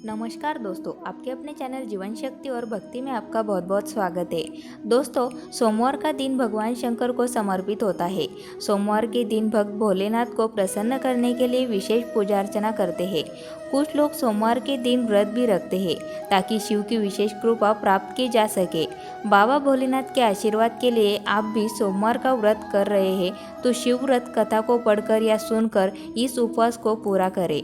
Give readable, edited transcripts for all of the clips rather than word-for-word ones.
नमस्कार दोस्तों, आपके अपने चैनल जीवन शक्ति और भक्ति में आपका बहुत बहुत स्वागत है। दोस्तों, सोमवार का दिन भगवान शंकर को समर्पित होता है। सोमवार के दिन भक्त भोलेनाथ को प्रसन्न करने के लिए विशेष पूजा अर्चना करते हैं। कुछ लोग सोमवार के दिन व्रत भी रखते हैं ताकि शिव की विशेष कृपा प्राप्त की जा सके। बाबा भोलेनाथ के आशीर्वाद के लिए आप भी सोमवार का व्रत कर रहे हैं तो शिव व्रत कथा को पढ़कर या सुनकर इस उपवास को पूरा करें।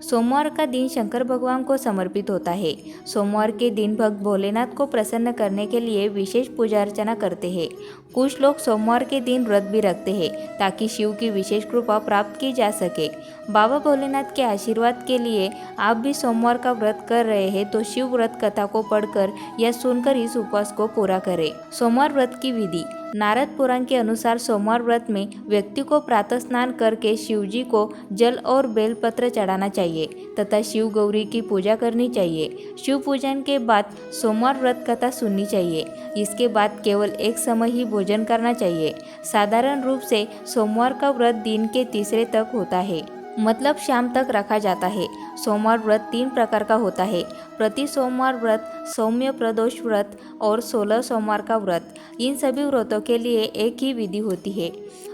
सोमवार का दिन शंकर भगवान को समर्पित होता है। सोमवार के दिन भक्त भोलेनाथ को प्रसन्न करने के लिए विशेष पूजा अर्चना करते हैं। कुछ लोग सोमवार के दिन व्रत भी रखते हैं ताकि शिव की विशेष कृपा प्राप्त की जा सके। बाबा भोलेनाथ के आशीर्वाद के लिए आप भी सोमवार का व्रत कर रहे हैं तो शिव व्रत कथा को पढ़कर या सुनकर इस उपवास को पूरा करें। सोमवार व्रत की विधि। नारद पुराण के अनुसार सोमवार व्रत में व्यक्ति को प्रातः स्नान करके शिवजी को जल और बेलपत्र चढ़ाना चाहिए तथा शिव गौरी की पूजा करनी चाहिए। शिव पूजन के बाद सोमवार व्रत कथा सुननी चाहिए। इसके बाद केवल एक समय ही भोजन करना चाहिए। साधारण रूप से सोमवार का व्रत दिन के तीसरे तक होता है, मतलब शाम तक रखा जाता है। सोमवार व्रत 3 प्रकार का होता है: प्रति सोमवार व्रत, सौम्य प्रदोष व्रत और 16 सोमवार का व्रत। इन सभी व्रतों के लिए एक ही विधि होती है।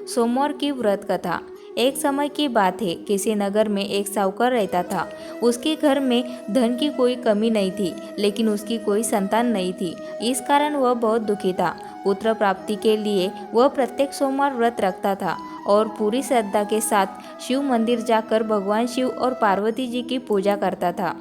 सोमवार की व्रत कथा। एक समय की बात है, किसी नगर में एक साहूकार रहता था। उसके घर में धन की कोई कमी नहीं थी, लेकिन उसकी कोई संतान नहीं थी। इस कारण वह बहुत दुखी था। पुत्र प्राप्ति के लिए वह प्रत्येक सोमवार व्रत रखता था और पूरी श्रद्धा के साथ शिव मंदिर जाकर भगवान शिव और पार्वती जी की पूजा करता था।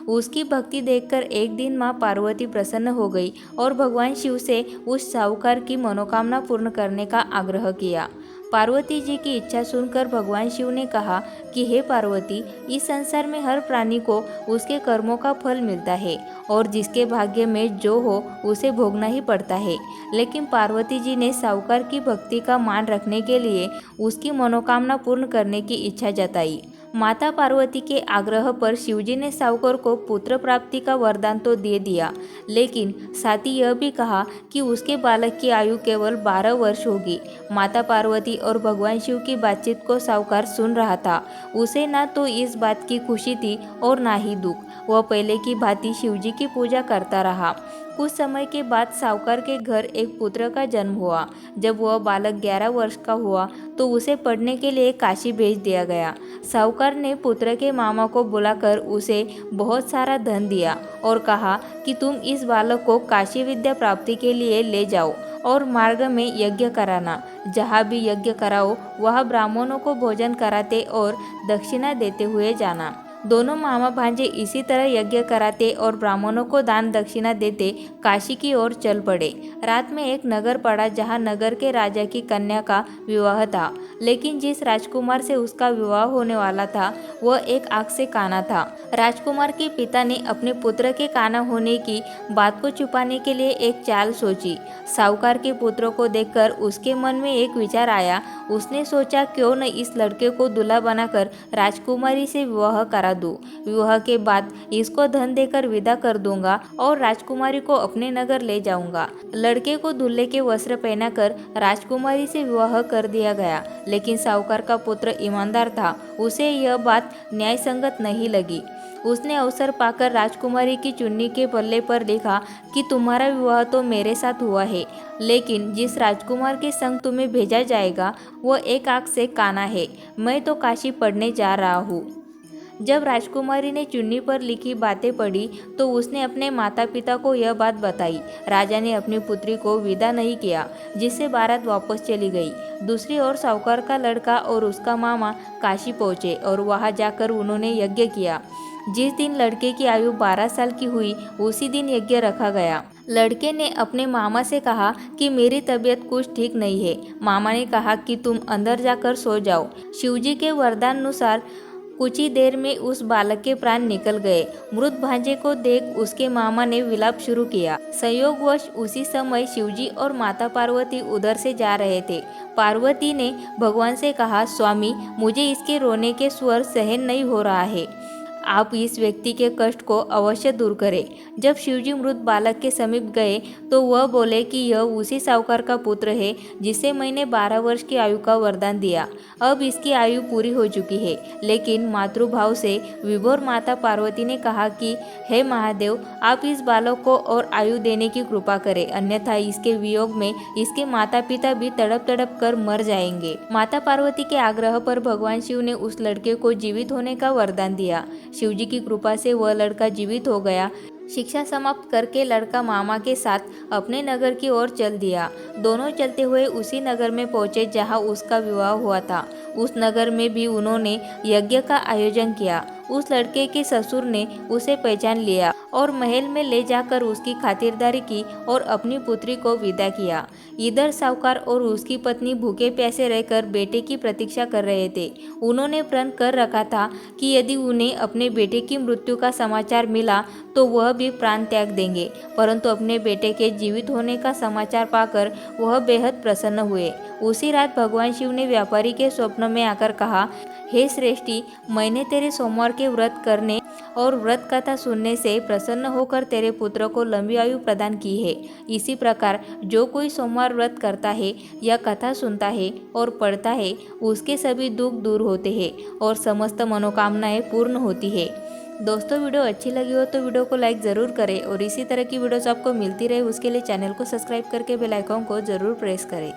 उसकी भक्ति देखकर एक दिन माँ पार्वती प्रसन्न हो गई और भगवान शिव से उस साहूकार की मनोकामना पूर्ण करने का आग्रह किया। पार्वती जी की इच्छा सुनकर भगवान शिव ने कहा कि हे पार्वती, इस संसार में हर प्राणी को उसके कर्मों का फल मिलता है और जिसके भाग्य में जो हो उसे भोगना ही पड़ता है। लेकिन पार्वती जी ने साहूकार की भक्ति का मान रखने के लिए उसकी मनोकामना पूर्ण करने की इच्छा जताई। माता पार्वती के आग्रह पर शिवजी ने साहूकार को पुत्र प्राप्ति का वरदान तो दे दिया, लेकिन साथ ही यह भी कहा कि उसके बालक की आयु केवल 12 वर्ष होगी। माता पार्वती और भगवान शिव की बातचीत को साहूकार सुन रहा था। उसे ना तो इस बात की खुशी थी और ना ही दुख। वह पहले की भांति शिवजी की पूजा करता रहा। कुछ समय के बाद साहूकार के घर एक पुत्र का जन्म हुआ। जब वह बालक 11 वर्ष का हुआ तो उसे पढ़ने के लिए काशी भेज दिया गया। साहूकार ने पुत्र के मामा को बुलाकर उसे बहुत सारा धन दिया और कहा कि तुम इस बालक को काशी विद्या प्राप्ति के लिए ले जाओ और मार्ग में यज्ञ कराना। जहाँ भी यज्ञ कराओ वहाँ ब्राह्मणों को भोजन कराते और दक्षिणा देते हुए जाना। दोनों मामा भांजे इसी तरह यज्ञ कराते और ब्राह्मणों को दान दक्षिणा देते काशी की ओर चल पड़े। रात में एक नगर पड़ा जहाँ नगर के राजा की कन्या का विवाह था, लेकिन जिस राजकुमार से उसका विवाह होने वाला था वह एक आँख से काना था। राजकुमार के पिता ने अपने पुत्र के काना होने की बात को छुपाने के लिए एक चाल सोची। साहूकार के पुत्र को देखकर उसके मन में एक विचार आया। उसने सोचा, क्यों न इस लड़के को दूल्हा बनाकर राजकुमारी से विवाह करा दूं। विवाह के बाद इसको धन देकर विदा कर दूंगा और राजकुमारी को अपने नगर ले जाऊंगा। लड़के को दूल्हे के वस्त्र पहनाकर राजकुमारी से विवाह कर दिया गया, लेकिन साहूकार का पुत्र ईमानदार था। उसे यह बात न्याय संगत नहीं लगी। उसने अवसर पाकर राजकुमारी की चुन्नी के पल्ले पर लिखा कि तुम्हारा विवाह तो मेरे साथ हुआ है, लेकिन जिस राजकुमार के संग तुम्हें भेजा जाएगा वह एक आँख से काना है। मैं तो काशी पढ़ने जा रहा हूँ। जब राजकुमारी ने चुन्नी पर लिखी बातें पढ़ी तो उसने अपने माता पिता को यह बात बताई। राजा ने अपनी पुत्री को विदा नहीं किया, जिससे बारात वापस चली गई। दूसरी ओर साहूकार का लड़का और उसका मामा काशी पहुँचे और वहां जाकर उन्होंने यज्ञ किया। जिस दिन लड़के की आयु 12 साल की हुई उसी दिन यज्ञ रखा गया। लड़के ने अपने मामा से कहा कि मेरी तबीयत कुछ ठीक नहीं है। मामा ने कहा कि तुम अंदर जाकर सो जाओ। शिवजी के वरदान अनुसार कुछ ही देर में उस बालक के प्राण निकल गए। मृत भांजे को देख उसके मामा ने विलाप शुरू किया। संयोगवश उसी समय शिवजी और माता पार्वती उधर से जा रहे थे। पार्वती ने भगवान से कहा, स्वामी, मुझे इसके रोने के स्वर सहन नहीं हो रहा है। आप इस व्यक्ति के कष्ट को अवश्य दूर करें। जब शिवजी मृत बालक के समीप गए तो वह बोले कि यह उसी साहूकार का पुत्र है जिसे मैंने 12 वर्ष की आयु का वरदान दिया। अब इसकी आयु पूरी हो चुकी है। लेकिन मातृभाव से विभोर माता पार्वती ने कहा कि हे महादेव, आप इस बालक को और आयु देने की कृपा करें, अन्यथा इसके वियोग में इसके माता पिता भी तड़प तड़प कर मर जाएंगे। माता पार्वती के आग्रह पर भगवान शिव ने उस लड़के को जीवित होने का वरदान दिया। शिवजी की कृपा से वह लड़का जीवित हो गया। शिक्षा समाप्त करके लड़का मामा के साथ अपने नगर की ओर चल दिया। दोनों चलते हुए उसी नगर में पहुंचे जहां उसका विवाह हुआ था। उस नगर में भी उन्होंने यज्ञ का आयोजन किया। उस लड़के के ससुर ने उसे पहचान लिया और महल में ले जाकर उसकी खातिरदारी की और अपनी पुत्री को विदा किया। इधर साहूकार और उसकी पत्नी भूखे प्यासे रहकर बेटे की प्रतीक्षा कर रहे थे। उन्होंने प्रण कर रखा था कि यदि उन्हें अपने बेटे की मृत्यु का समाचार मिला तो वह भी प्राण त्याग देंगे, परंतु अपने बेटे के जीवित होने का समाचार पाकर वह बेहद प्रसन्न हुए। उसी रात भगवान शिव ने व्यापारी के स्वप्न में आकर कहा, हे श्रेष्ठी, मैंने तेरे सोमवार के व्रत करने और व्रत कथा सुनने से प्रसन्न होकर तेरे पुत्र को लंबी आयु प्रदान की है। इसी प्रकार जो कोई सोमवार व्रत करता है या कथा सुनता है और पढ़ता है, उसके सभी दुख दूर होते हैं और समस्त मनोकामनाएं पूर्ण होती है। दोस्तों, वीडियो अच्छी लगी हो तो वीडियो को लाइक ज़रूर करें और इसी तरह की वीडियोस आपको मिलती रहे उसके लिए चैनल को सब्सक्राइब करके बेल आइकन को ज़रूर प्रेस करें।